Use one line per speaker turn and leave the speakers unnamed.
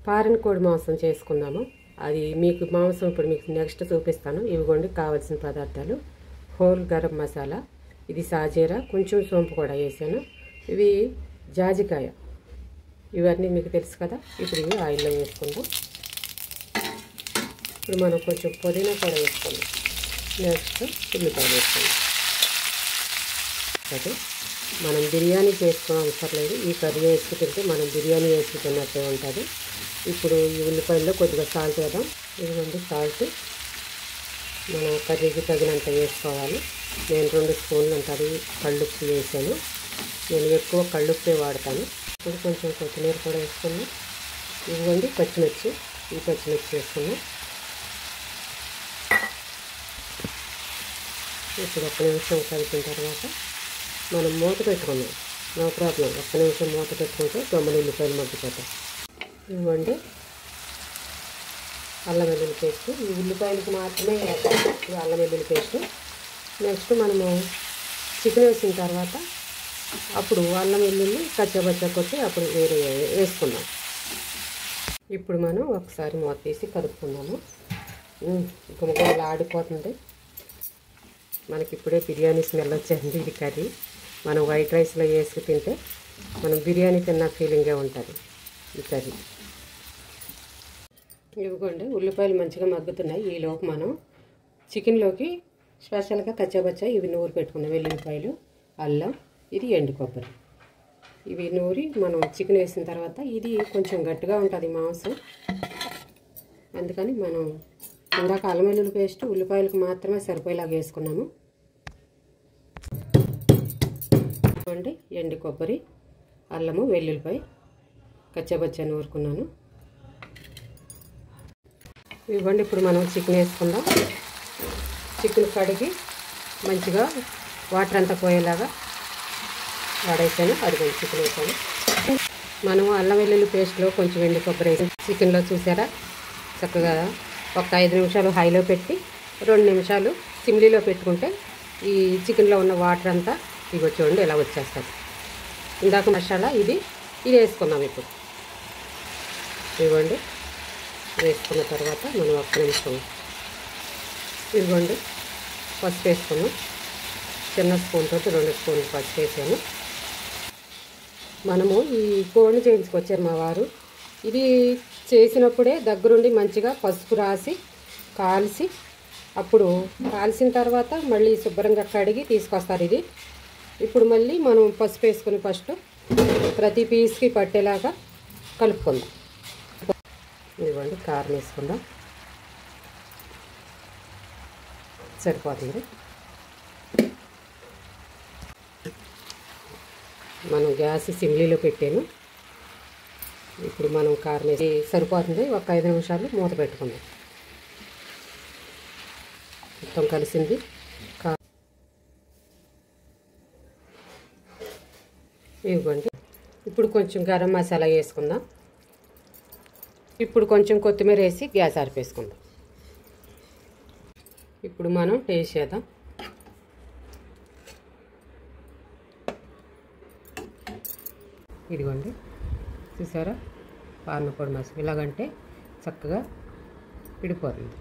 పారని కోడి మాంసం చేసుకున్నాము. అది మీకు మాంసం ఇప్పుడు మీకు నెక్స్ట్ చూపిస్తాను. ఇవిగోండి కావాల్సిన పదార్థాలు. హోల్ గరం మసాలా, ఇది సాజీరా, కొంచెం సోంపు కూడా వేసాను. ఇవి జాజికాయ, ఇవన్నీ మీకు తెలుసు కదా. ఇప్పుడు ఇవి ఆయిల్లో వేసుకుందాం. ఇప్పుడు మనం కొంచెం పుదీనా కూడా వేసుకుందాం. నెక్స్ట్ ఉల్లిపాయలు వేసుకుందాం. అది మనం బిర్యానీ చేసుకోవడం అవసరం లేదు. ఈ కర్రీ వేసుకు తింటే మనం బిర్యానీ వేసుకు తిన్నట్టే ఉంటుంది. ఇప్పుడు ఈ ఉల్లిపాయల్లో కొద్దిగా సాల్ట్ వేద్దాం. ఇదిగోండి సాల్ట్ మన కర్రీకి తగినంత వేసుకోవాలి. నేను 2 స్పూన్లు ఉంటుంది కళ్ళుప్పు వేసాను. నేను ఎక్కువ కళ్ళుప్పే వాడతాను. ఇప్పుడు కొంచెం కొత్తిమీర కూడా వేసుకున్నాం. ఇదిగోండి పచ్చిమిర్చి, ఈ పచ్చిమిర్చి వేసుకున్నాం. ఇప్పుడు 1 నిమిషం కలిపిన తర్వాత మనం మూత పెట్టుకున్నాం. నో ప్రాబ్లం, 1 నిమిషం మూత పెట్టుకుంటే తొమ్మిది ఉల్లిపాయలు మగ్గిపోతాయి. ఇవ్వండి అల్లం వెల్లుల్లి పేస్ట్, ఈ ఉల్లిపాయలకు మాత్రమే ఈ అల్లం వెల్లుల్లి పేస్ట్. నెక్స్ట్ మనము చికెన్ వేసిన తర్వాత అప్పుడు అల్లం వెల్లుల్లి కచ్చబచ్చ కొట్టి అప్పుడు వేరే వేసుకున్నాం. ఇప్పుడు మనం ఒకసారి మూత తీసి కలుపుకున్నాము. గుమగుమలు ఆడిపోతుంది. మనకి ఇప్పుడే బిర్యానీ స్మెల్ వచ్చేది. ఇది కర్రీ మనం వైట్ రైస్లో వేసుకు తింటే మనం బిర్యానీ తిన్న ఫీలింగే ఉంటుంది ఈ కర్రీ. ఇవ్వండి ఉల్లిపాయలు మంచిగా మగ్గుతున్నాయి. ఈలోపు మనం చికెన్లోకి స్పెషల్గా కచ్చాబచ్చా ఇవి నూరు పెట్టుకున్నాం. వెల్లుల్లిపాయలు, అల్లం, ఇది ఎండు కొబ్బరి, ఇవి నూరి మనం చికెన్ వేసిన తర్వాత ఇది కొంచెం గట్టిగా ఉంటుంది మాంసం. అందుకని మనం ఇందాక అల్లం వెల్లుల్లి పేస్ట్ ఉల్లిపాయలకు మాత్రమే సరిపోయేలాగా వేసుకున్నాము. ఇవ్వండి ఎండు కొబ్బరి, అల్లము, వెల్లుల్లిపాయ కచ్చాబచ్చా నూరుకున్నాను. ఇవ్వండి ఇప్పుడు మనం చికెన్ వేసుకుందాం. చికెన్ కడిగి మంచిగా వాటర్ అంతా పోయేలాగా వాడేసాను. అది కొంచెం చికెన్ వేసాను. మనం అల్లం వెల్లుల్లి పేస్ట్లో కొంచెం ఎండు కొబ్బరి వేసి చికెన్లో చూసారా చక్కగా ఒక 5 నిమిషాలు హైలో పెట్టి 2 నిమిషాలు సిమ్లీలో పెట్టుకుంటే ఈ చికెన్లో ఉన్న వాటర్ అంతా ఇవి చూడండి ఇలా వచ్చేస్తుంది. ఇందాక మసాలా ఇది వేసుకున్నాం. ఇప్పుడు ఇవ్వండి వేసుకున్న తర్వాత మనం 1 నిమిషం ఇవ్వండి పసుపు వేసుకున్నాం. చిన్న స్పూన్ తోటి 2 స్పూన్లు పసుపు వేసాను. మనము ఈ కోడిని చేయించుకొచ్చారు మా వారు. ఇది చేసినప్పుడే దగ్గరుండి మంచిగా పసుపు రాసి కాల్చి అప్పుడు కాల్చిన తర్వాత మళ్ళీ శుభ్రంగా కడిగి తీసుకొస్తారు. ఇది ఇప్పుడు మళ్ళీ మనం పసుపు వేసుకుని ఫస్ట్ ప్రతి పీస్కి పట్టేలాగా కలుపుకుందాం. ఇవ్వండి కారం వేసుకుందాం, సరిపోతుంది. మనం గ్యాస్ సిమ్లీలో పెట్టాను. ఇప్పుడు మనం కారం వేసి సరిపోతుంది. ఒక 5 నిమిషాలు మూత పెట్టుకుందాం. మొత్తం కలిసింది. ఇవ్వండి ఇప్పుడు కొంచెం గరం మసాలా వేసుకుందాం. ఇప్పుడు కొంచెం కొత్తిమీర వేసి గ్యాస్ ఆర్పేసుకుందాం. ఇప్పుడు మనం టేస్ట్ చేద్దాం. ఇదిగోండి చూసారా పాలన పొడి మసాలా ఇలాగంటే చక్కగా విడిపోతుంది.